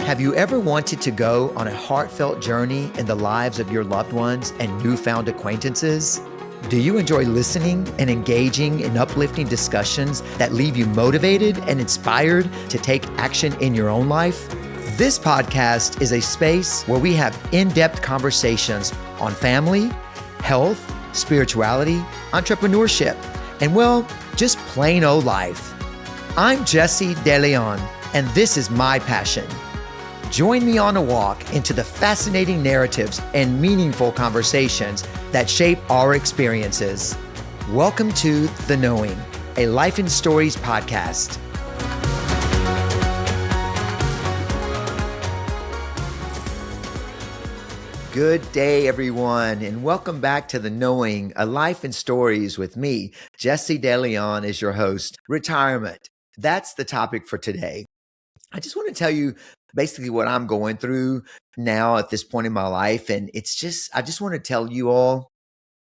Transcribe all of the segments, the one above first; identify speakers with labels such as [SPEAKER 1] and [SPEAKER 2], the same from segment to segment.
[SPEAKER 1] Have you ever wanted to go on a heartfelt journey in the lives of your loved ones and newfound acquaintances? Do you enjoy listening and engaging in uplifting discussions that leave you motivated and inspired to take action in your own life? This podcast is a space where we have in-depth conversations on family, health, spirituality, entrepreneurship, and well, just plain old life. I'm Jesse DeLeon, and this is my passion. Join me on a walk into the fascinating narratives and meaningful conversations that shape our experiences. Welcome to The Knowing, a Life and Stories podcast. Good day, everyone, and welcome back to The Knowing, a Life and Stories with me, Jesse DeLeon, as your host. Retirement. That's the topic for today. I just want to tell you basically what I'm going through now at this point in my life. And I just want to tell you all,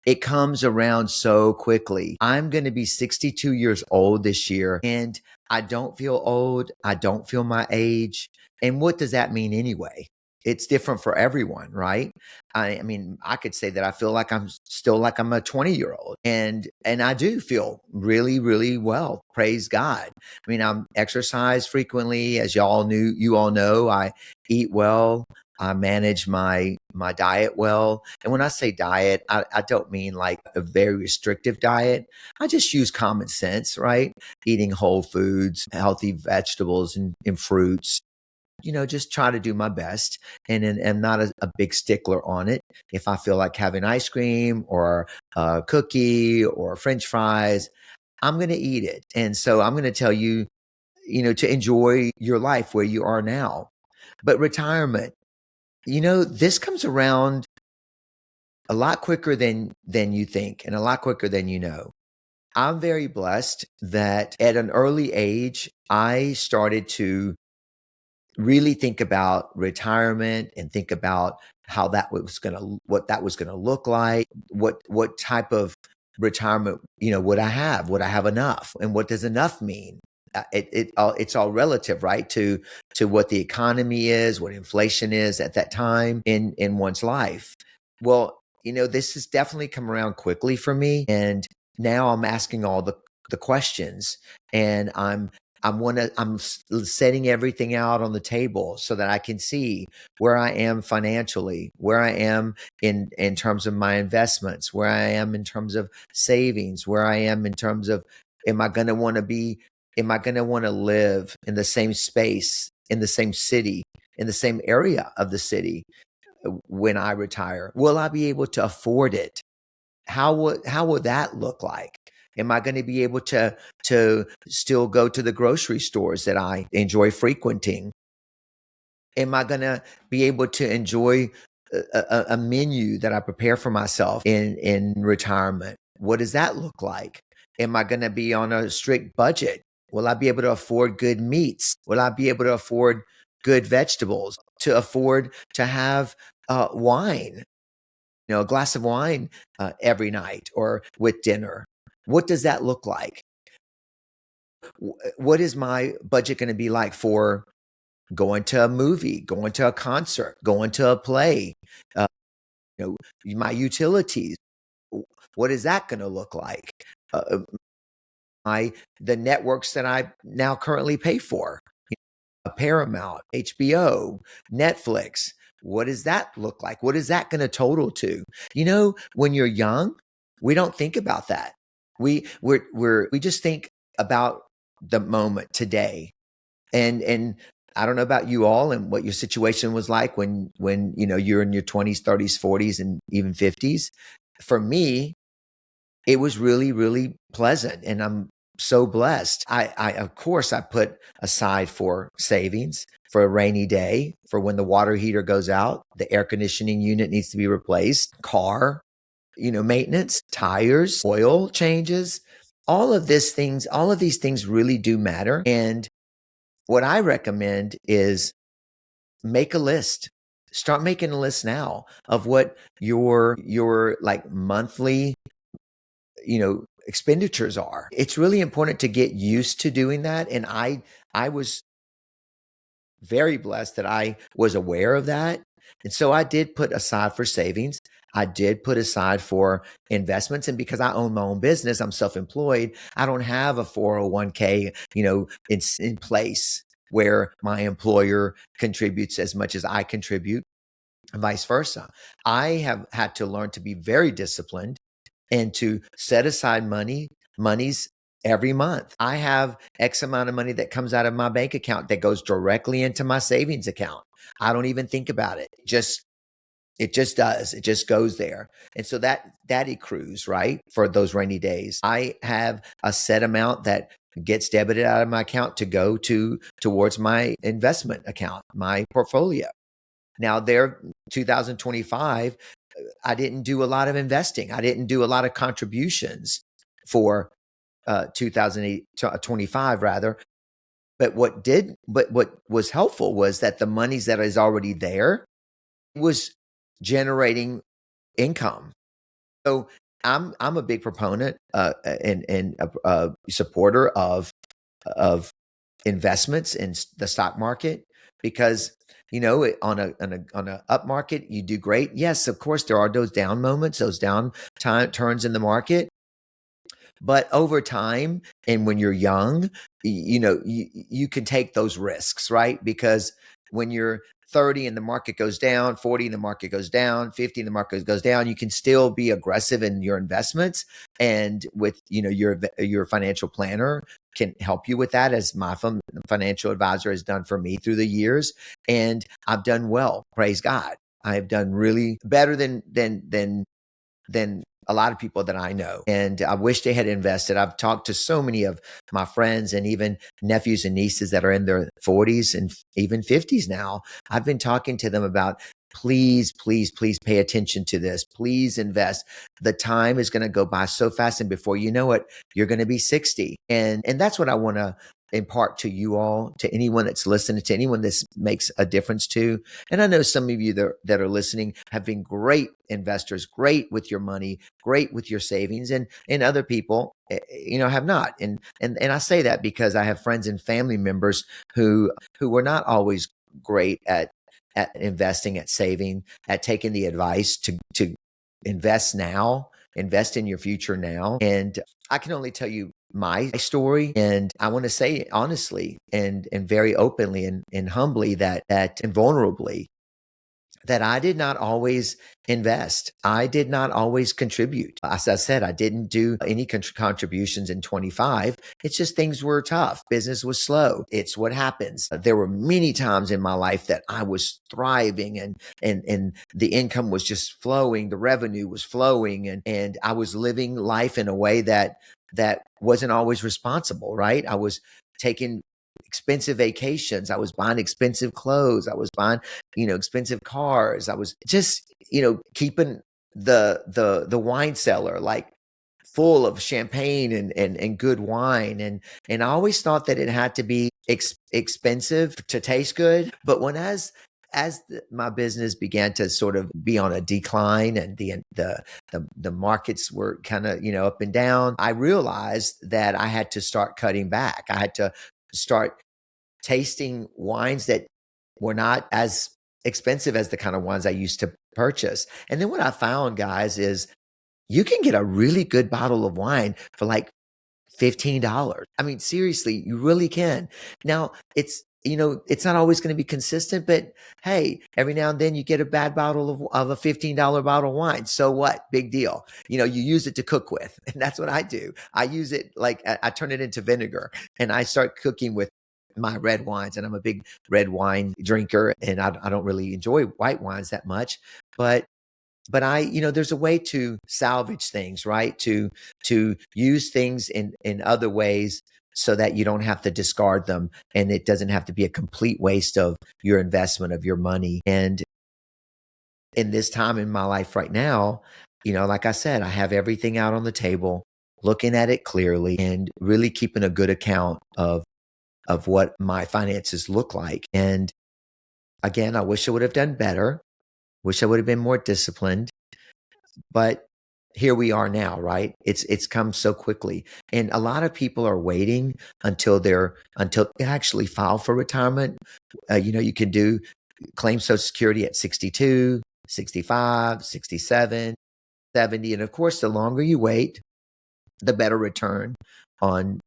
[SPEAKER 1] it comes around so quickly. I'm going to be 62 years old this year, and I don't feel old. I don't feel my age. And what does that mean anyway? It's different for everyone, right? I mean, I could say that I feel like I'm still like I'm a 20-year-old, and I do feel really, really well. Praise God. I mean, I'm exercise frequently, as you all know. I eat well. I manage my diet well. And when I say diet, I don't mean like a very restrictive diet. I just use common sense, right? Eating whole foods, healthy vegetables and fruits. Just try to do my best, and I'm not a big stickler on it. If I feel like having ice cream or a cookie or French fries, I'm going to eat it. And so I'm going to tell you, to enjoy your life where you are now. But retirement, this comes around a lot quicker than you think and a lot quicker than you know. I'm very blessed that at an early age, I started to really think about retirement and think about how what that was going to look like, what type of retirement, would I have? Would I have enough? And what does enough mean? It's all relative, right? To what the economy is, what inflation is at that time in one's life. Well, this has definitely come around quickly for me. And now I'm asking all the questions, and I'm setting everything out on the table so that I can see where I am financially, where I am in terms of my investments, where I am in terms of savings, where I am in terms of, am I going to want to live in the same space, in the same city, in the same area of the city when I retire? Will I be able to afford it? How would that look like? Am I going to be able to still go to the grocery stores that I enjoy frequenting? Am I going to be able to enjoy a menu that I prepare for myself in retirement? What does that look like? Am I going to be on a strict budget? Will I be able to afford good meats? Will I be able to afford good vegetables? To afford to have wine? A glass of wine every night or with dinner. What does that look like? What is my budget going to be like for going to a movie, going to a concert, going to a play? Uh, my utilities. What is that going to look like? The networks that I now currently pay for, Paramount, HBO, Netflix. What does that look like? What is that going to total to? When you're young, we don't think about that. We just think about the moment today. And I don't know about you all and what your situation was like when you're in your 20s, 30s, 40s, and even 50s. For me, it was really, really pleasant, and I'm so blessed. I of course I put aside for savings for a rainy day, for when the water heater goes out, the air conditioning unit needs to be replaced, car, maintenance, tires, oil changes, all of these things really do matter. And what I recommend is make a list. Start making a list now of what your like monthly, expenditures are. It's really important to get used to doing that. And I was very blessed that I was aware of that. And so I did put aside for savings. I did put aside for investments. And because I own my own business, I'm self-employed. I don't have a 401k, in place where my employer contributes as much as I contribute, and vice versa. I have had to learn to be very disciplined and to set aside monies every month. I have X amount of money that comes out of my bank account that goes directly into my savings account. I don't even think about it. It just does. It just goes there. And so that accrues, right? For those rainy days. I have a set amount that gets debited out of my account to go towards my investment account, my portfolio. Now there, 2025, I didn't do a lot of investing. I didn't do a lot of contributions for 2025 rather. But what was helpful was that the monies that is already there was generating income. So I'm a big proponent and a supporter of investments in the stock market, because on a up market you do great. Yes, of course there are those down moments, those down turns in the market, but over time, and when you're young, you can take those risks, right? Because when you're 30 and the market goes down, 40 and the market goes down, 50 and the market goes down, you can still be aggressive in your investments. And with, your financial planner can help you with that, as my financial advisor has done for me through the years. And I've done well, praise God. I've done really better than a lot of people that I know. And I wish they had invested. I've talked to so many of my friends and even nephews and nieces that are in their 40s and even 50s now. I've been talking to them about, please, please, please pay attention to this. Please invest. The time is going to go by so fast. And before you know it, you're going to be 60. And that's what I want to impart to you all, to anyone that's listening, to anyone this makes a difference to. And I know some of you that are listening have been great investors, great with your money, great with your savings, and other people, have not. And I say that because I have friends and family members who were not always great at investing, at saving, at taking the advice to invest now, invest in your future now. And I can only tell you my story. And I want to say honestly and very openly and humbly that and vulnerably, that I did not always invest. I did not always contribute. As I said, I didn't do any contributions in 25. It's just things were tough. Business was slow. It's what happens. There were many times in my life that I was thriving and the income was just flowing. The revenue was flowing and I was living life in a way that wasn't always responsible, right? I was taking expensive vacations. I was buying expensive clothes. I was buying, expensive cars. I was just, keeping the wine cellar like full of champagne and good wine. And I always thought that it had to be expensive to taste good. But my business began to sort of be on a decline and the markets were kind of, up and down, I realized that I had to start cutting back. I had to start tasting wines that were not as expensive as the kind of wines I used to purchase. And then what I found, guys, is you can get a really good bottle of wine for like $15. I mean, seriously, you really can. Now, it's not always going to be consistent, but hey, every now and then you get a bad bottle of a $15 bottle of wine. So what? Big deal. You use it to cook with. And that's what I do. I use it like I turn it into vinegar and I start cooking with my red wines. And I'm a big red wine drinker and I don't really enjoy white wines that much, but I, there's a way to salvage things, right? To use things in other ways so that you don't have to discard them and it doesn't have to be a complete waste of your investment of your money. And in this time in my life right now, like I said, I have everything out on the table, looking at it clearly and really keeping a good account of what my finances look like. And again, I wish I would have done better. Wish I would have been more disciplined, but here we are now, right? It's come so quickly. And a lot of people are waiting until they actually file for retirement You can claim Social Security at 62, 65, 67, 70. And of course, the longer you wait, the better return on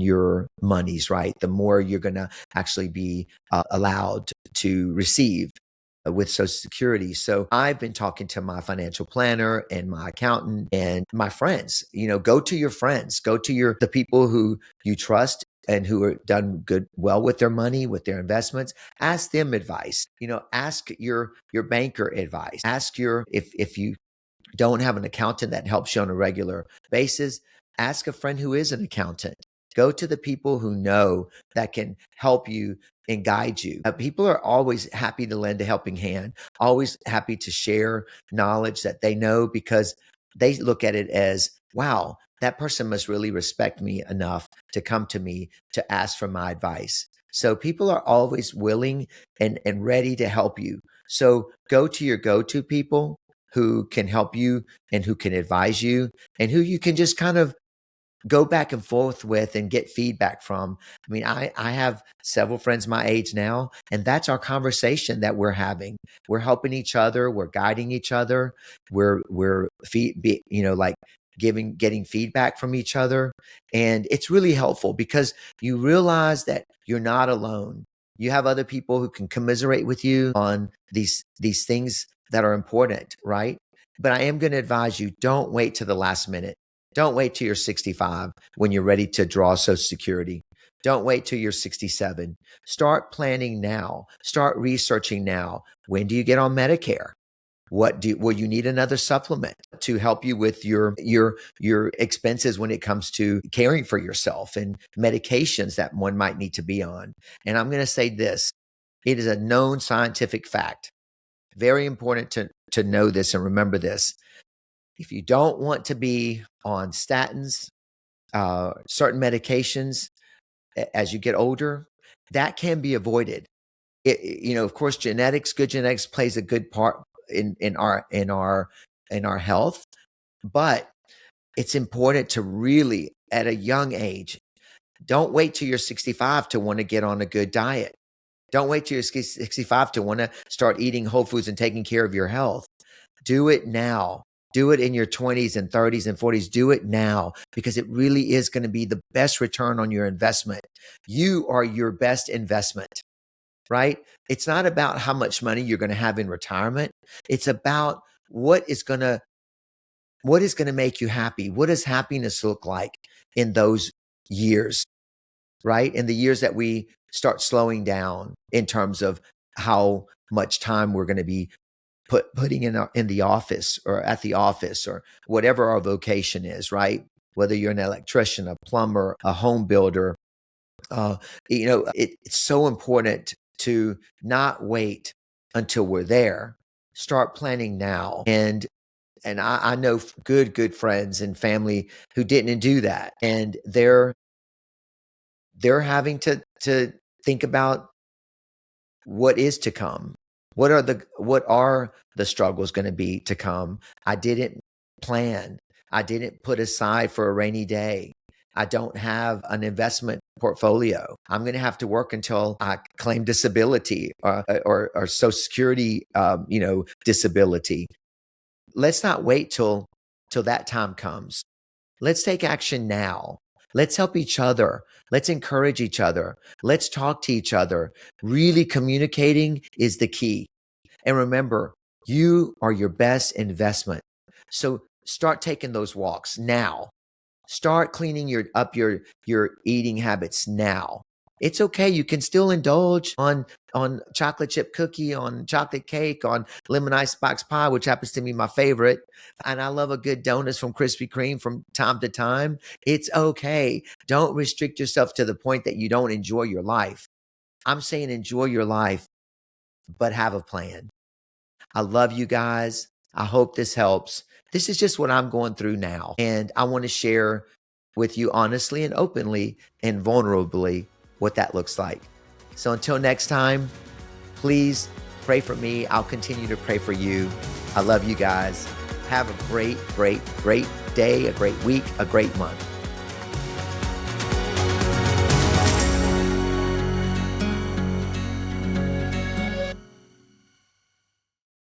[SPEAKER 1] your monies, right? The more you're going to actually be allowed to receive with Social Security. So I've been talking to my financial planner and my accountant and my friends. Go to your friends, go to the people who you trust and who are done well with their money, with their investments. Ask them advice. Ask your banker advice. Ask if you don't have an accountant that helps you on a regular basis, ask a friend who is an accountant. Go to the people who know that can help you and guide you. People are always happy to lend a helping hand, always happy to share knowledge that they know, because they look at it as, wow, that person must really respect me enough to come to me to ask for my advice. So people are always willing and ready to help you. So go to your go-to people who can help you and who can advise you and who you can just kind of go back and forth with and get feedback from. I mean, I have several friends my age now, and that's our conversation that we're having. We're helping each other. We're guiding each other. We're getting feedback from each other. And it's really helpful because you realize that you're not alone. You have other people who can commiserate with you on these things that are important, right? But I am going to advise you, don't wait to the last minute. Don't wait till you're 65 when you're ready to draw Social Security. Don't wait till you're 67. Start planning now. Start researching now. When do you get on Medicare? Will you need another supplement to help you with your expenses when it comes to caring for yourself and medications that one might need to be on? And I'm going to say this, it is a known scientific fact. Very important to know this and remember this. If you don't want to be on statins, certain medications as you get older, that can be avoided. Of course, good genetics plays a good part in our health, but it's important to really, at a young age, don't wait till you're 65 to want to get on a good diet. Don't wait till you're 65 to want to start eating whole foods and taking care of your health. Do it now. Do it in your 20s and 30s and 40s. Do it now, because it really is going to be the best return on your investment. You are your best investment, right? It's not about how much money you're going to have in retirement. It's about what is going to make you happy. What does happiness look like in those years, right? In the years that we start slowing down in terms of how much time we're going to be putting in the office or at the office or whatever our vocation is, right? Whether you're an electrician, a plumber, a home builder, it's so important to not wait until we're there. Start planning now. And I know good friends and family who didn't do that, and they're having to think about what is to come. What are the struggles going to be to come? I didn't plan. I didn't put aside for a rainy day. I don't have an investment portfolio. I'm going to have to work until I claim disability or Social Security, disability. Let's not wait till that time comes. Let's take action now. Let's help each other. Let's encourage each other. Let's talk to each other. Really communicating is the key. And remember, you are your best investment. So start taking those walks now. Start cleaning up your eating habits now. It's okay. You can still indulge on chocolate chip cookie, on chocolate cake, on lemon icebox pie, which happens to be my favorite. And I love a good donuts from Krispy Kreme from time to time. It's okay. Don't restrict yourself to the point that you don't enjoy your life. I'm saying enjoy your life, but have a plan. I love you guys. I hope this helps. This is just what I'm going through now. And I want to share with you honestly and openly and vulnerably what that looks like. So until next time, please pray for me. I'll continue to pray for you. I love you guys. Have a great, great, great day, a great week, a great month.